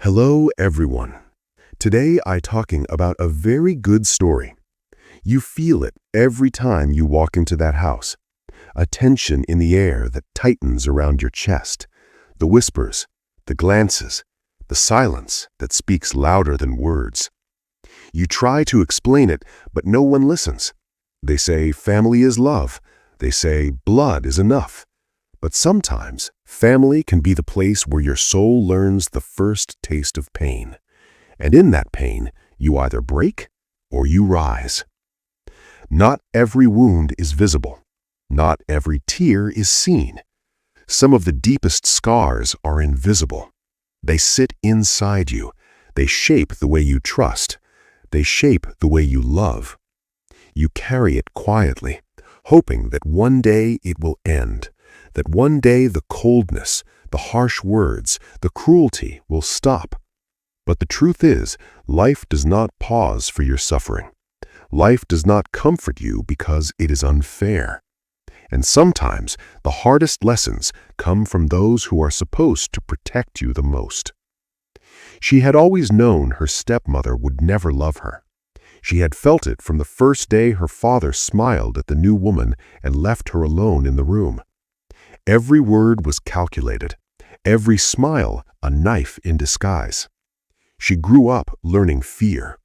Hello, everyone. Today I'm talking about a very good story. You feel it every time you walk into that house. A tension in the air that tightens around your chest. The whispers, the glances, the silence that speaks louder than words. You try to explain it, but no one listens. They say family is love. They say blood is enough. But sometimes, family can be the place where your soul learns the first taste of pain. And in that pain, you either break or you rise. Not every wound is visible. Not every tear is seen. Some of the deepest scars are invisible. They sit inside you. They shape the way you trust. They shape the way you love. You carry it quietly, hoping that one day it will end. That one day the coldness, the harsh words, the cruelty will stop. But the truth is, life does not pause for your suffering. Life does not comfort you because it is unfair. And sometimes the hardest lessons come from those who are supposed to protect you the most. She had always known her stepmother would never love her. She had felt it from the first day her father smiled at the new woman and left her alone in the room. Every word was calculated, every smile a knife in disguise. She grew up learning fear.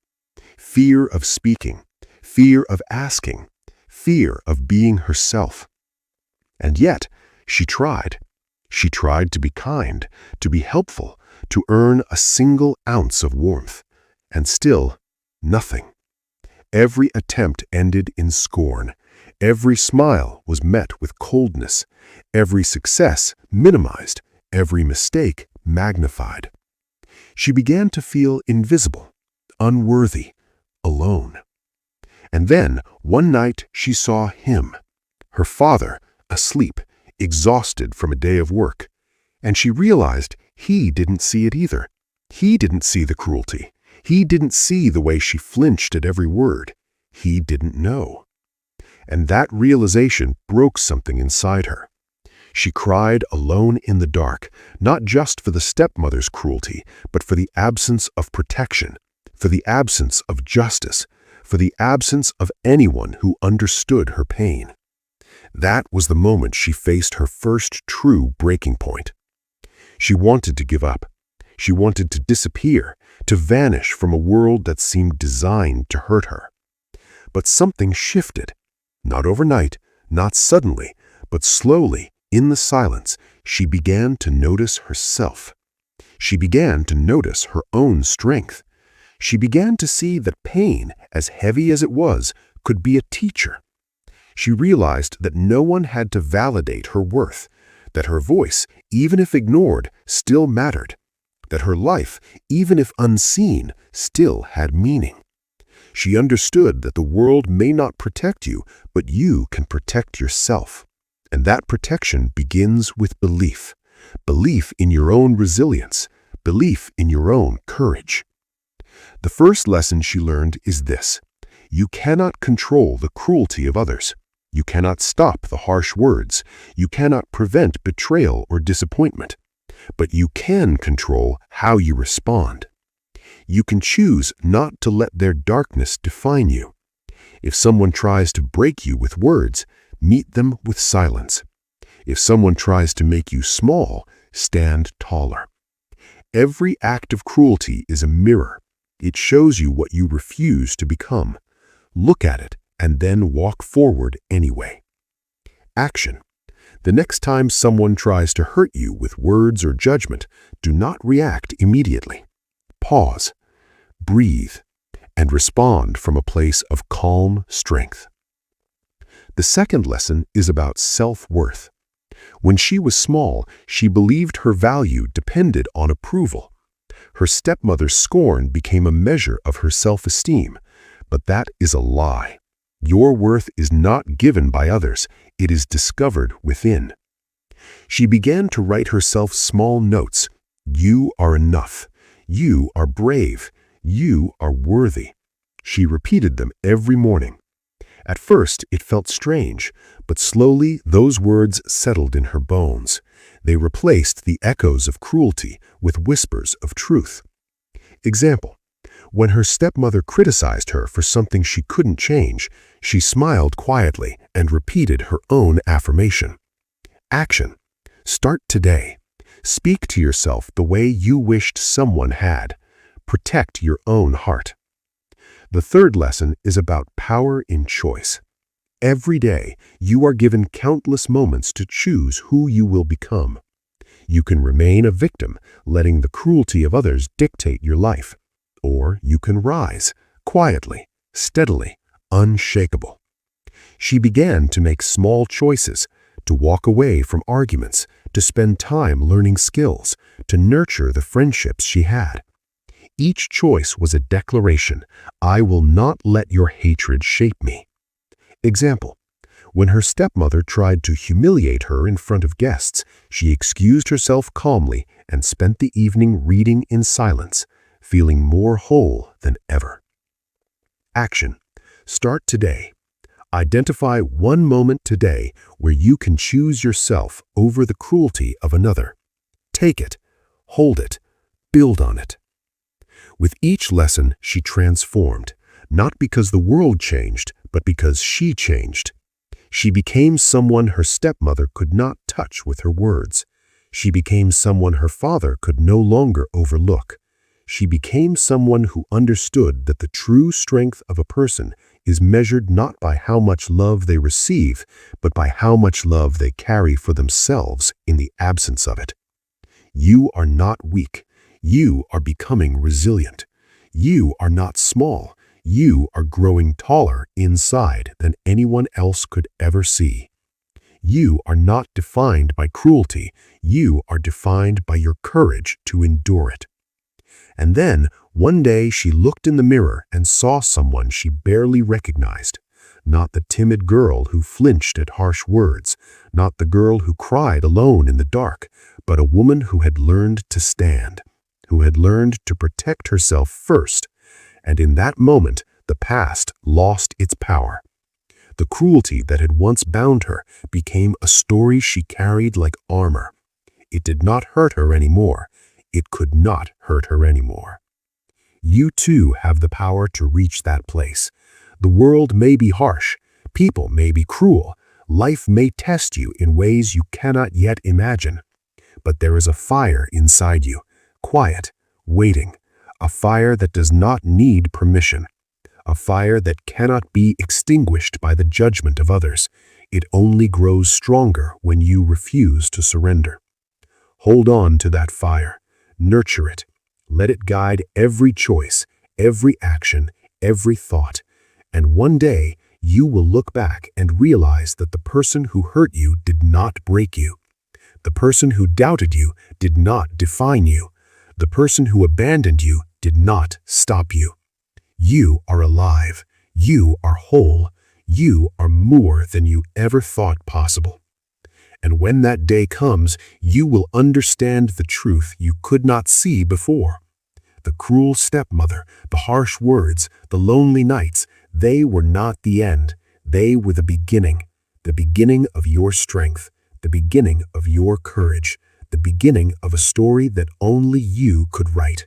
Fear of speaking, fear of asking, fear of being herself. And yet, she tried. She tried to be kind, to be helpful, to earn a single ounce of warmth. And still, nothing. Every attempt ended in scorn. Every smile was met with coldness. Every success minimized. Every mistake magnified. She began to feel invisible, unworthy, alone. And then, one night, she saw him, her father, asleep, exhausted from a day of work. And she realized he didn't see it either. He didn't see the cruelty. He didn't see the way she flinched at every word. He didn't know. And that realization broke something inside her. She cried alone in the dark, not just for the stepmother's cruelty, but for the absence of protection, for the absence of justice, for the absence of anyone who understood her pain. That was the moment she faced her first true breaking point. She wanted to give up. She wanted to disappear, to vanish from a world that seemed designed to hurt her. But something shifted. Not overnight, not suddenly, but slowly, in the silence, she began to notice herself. She began to notice her own strength. She began to see that pain, as heavy as it was, could be a teacher. She realized that no one had to validate her worth, that her voice, even if ignored, still mattered, that her life, even if unseen, still had meaning. She understood that the world may not protect you, but you can protect yourself. And that protection begins with belief. Belief in your own resilience. Belief in your own courage. The first lesson she learned is this: you cannot control the cruelty of others. You cannot stop the harsh words. You cannot prevent betrayal or disappointment. But you can control how you respond. You can choose not to let their darkness define you. If someone tries to break you with words, meet them with silence. If someone tries to make you small, stand taller. Every act of cruelty is a mirror. It shows you what you refuse to become. Look at it and then walk forward anyway. Action. The next time someone tries to hurt you with words or judgment, do not react immediately. Pause, breathe, and respond from a place of calm strength. The second lesson is about self-worth. When she was small, she believed her value depended on approval. Her stepmother's scorn became a measure of her self-esteem, but that is a lie. Your worth is not given by others, it is discovered within. She began to write herself small notes. You are enough. You are brave. You are worthy. She repeated them every morning. At first, it felt strange, but slowly those words settled in her bones. They replaced the echoes of cruelty with whispers of truth. Example: when her stepmother criticized her for something she couldn't change, she smiled quietly and repeated her own affirmation. Action: start today. Speak to yourself the way you wished someone had. Protect your own heart. The third lesson is about power in choice. Every day, you are given countless moments to choose who you will become. You can remain a victim, letting the cruelty of others dictate your life. Or you can rise, quietly, steadily, unshakable. She began to make small choices, to walk away from arguments, to spend time learning skills, to nurture the friendships she had. Each choice was a declaration: I will not let your hatred shape me. Example: when her stepmother tried to humiliate her in front of guests, she excused herself calmly and spent the evening reading in silence, feeling more whole than ever. Action: start today. Identify one moment today where you can choose yourself over the cruelty of another. Take it, hold it, build on it. With each lesson, she transformed, not because the world changed, but because she changed. She became someone her stepmother could not touch with her words. She became someone her father could no longer overlook. She became someone who understood that the true strength of a person is measured not by how much love they receive, but by how much love they carry for themselves in the absence of it. You are not weak. You are becoming resilient. You are not small. You are growing taller inside than anyone else could ever see. You are not defined by cruelty. You are defined by your courage to endure it. And then, one day she looked in the mirror and saw someone she barely recognized. Not the timid girl who flinched at harsh words, not the girl who cried alone in the dark, but a woman who had learned to stand, who had learned to protect herself first. And in that moment, the past lost its power. The cruelty that had once bound her became a story she carried like armor. It did not hurt her anymore. It could not hurt her anymore. You too have the power to reach that place. The world may be harsh. People may be cruel. Life may test you in ways you cannot yet imagine. But there is a fire inside you, quiet, waiting. A fire that does not need permission. A fire that cannot be extinguished by the judgment of others. It only grows stronger when you refuse to surrender. Hold on to that fire. Nurture it. Let it guide every choice, every action, every thought. And one day, you will look back and realize that the person who hurt you did not break you. The person who doubted you did not define you. The person who abandoned you did not stop you. You are alive. You are whole. You are more than you ever thought possible. And when that day comes, you will understand the truth you could not see before. The cruel stepmother, the harsh words, the lonely nights, they were not the end. They were the beginning of your strength, the beginning of your courage, the beginning of a story that only you could write.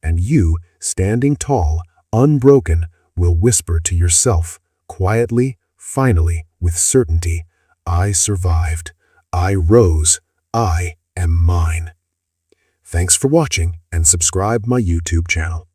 And you, standing tall, unbroken, will whisper to yourself, quietly, finally, with certainty, I survived. I rose. I am mine. Thanks for watching and subscribe my YouTube channel.